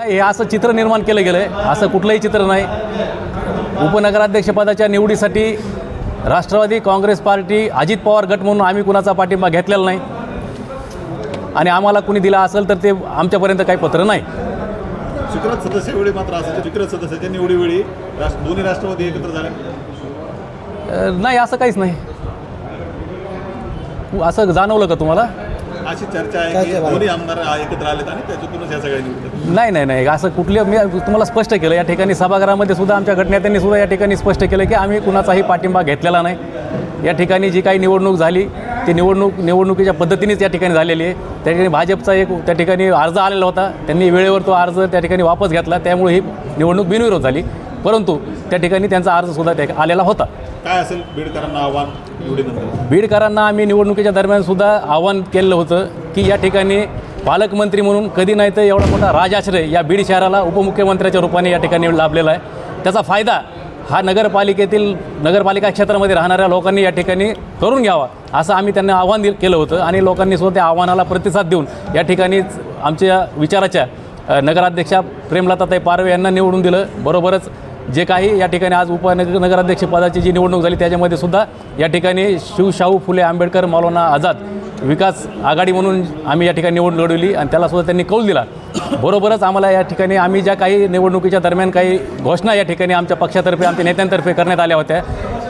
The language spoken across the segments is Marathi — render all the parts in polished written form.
हे असं चित्र निर्माण केलं गेलं आहे, असं कुठलंही चित्र नाही. उपनगराध्यक्षपदाच्या निवडीसाठी राष्ट्रवादी काँग्रेस पार्टी, अजित पवार गट म्हणून आम्ही कुणाचा पाठिंबा घेतलेला नाही आणि आम्हाला कुणी दिला असेल तर ते आमच्यापर्यंत काही पत्र नाही. स्वीकृत सदस्यावेळी मात्र असं स्वीकृत सदस्याच्या निवडीवेळी दोन्ही राष्ट्रवादी एकत्र झाले नाही, असं काहीच नाही. असं जाणवलं का तुम्हाला? अशी चर्चा आहे की दोन्ही आमदार एकत्र आलेत आणि त्याच्यातूनच या सगळ्या निवडतात. नाही, असं कुठलं मी तुम्हाला स्पष्ट केलं. या ठिकाणी सभागृहामध्ये सुद्धा आमच्या गटनेत्यांनी सुद्धा या ठिकाणी स्पष्ट केलं की आम्ही कुणाचाही पाठिंबा घेतलेला नाही. या ठिकाणी जी काही निवडणूक झाली ती निवडणुकीच्या पद्धतीनेच या ठिकाणी झालेली आहे. त्या ठिकाणी भाजपचा एक त्या ठिकाणी अर्ज आलेला होता, त्यांनी वेळेवर तो अर्ज त्या ठिकाणी वापस घेतला, त्यामुळे ही निवडणूक बिनविरोध झाली. परंतु त्या ठिकाणी त्यांचा अर्जसुद्धा आलेला होता. काय असेल बीडकरांना आव्हान निवडीनंतर? बीडकरांना आम्ही निवडणुकीच्या दरम्यानसुद्धा आव्हान केलं होतं की या ठिकाणी पालकमंत्री म्हणून कधी नाही तर एवढा मोठा राजाश्रय या बीड शहराला उपमुख्यमंत्र्याच्या रूपाने या ठिकाणी लाभलेला आहे. त्याचा फायदा हा नगरपालिका क्षेत्रामध्ये राहणाऱ्या लोकांनी या ठिकाणी करून घ्यावा असं आम्ही त्यांना आव्हान केलं होतं आणि लोकांनी सुद्धा त्या आव्हानाला प्रतिसाद देऊन या ठिकाणीच आमच्या विचाराच्या नगराध्यक्षा प्रेमलताताई पारवे यांना निवडून दिलं. बरोबरच जे काही या ठिकाणी आज नगराध्यक्षपदाची जी निवडणूक झाली त्याच्यामध्ये सुद्धा या ठिकाणी शाहू फुले आंबेडकर मौलाना आझाद विकास आघाडी म्हणून आम्ही या ठिकाणी निवडणूक लढवली आणि त्यालासुद्धा त्यांनी कौल दिला. बरोबरच आम्हाला या ठिकाणी आम्ही ज्या काही निवडणुकीच्या दरम्यान काही घोषणा या ठिकाणी आमच्या पक्षातर्फे आमच्या नेत्यांतर्फे करण्यात आल्या होत्या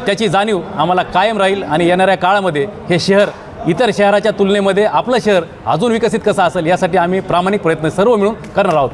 त्याची जाणीव आम्हाला कायम राहील आणि येणाऱ्या काळामध्ये हे शहर इतर शहराच्या तुलनेमध्ये आपलं शहर अजून विकसित कसं असेल यासाठी आम्ही प्रामाणिक प्रयत्न सर्व मिळून करणार आहोत.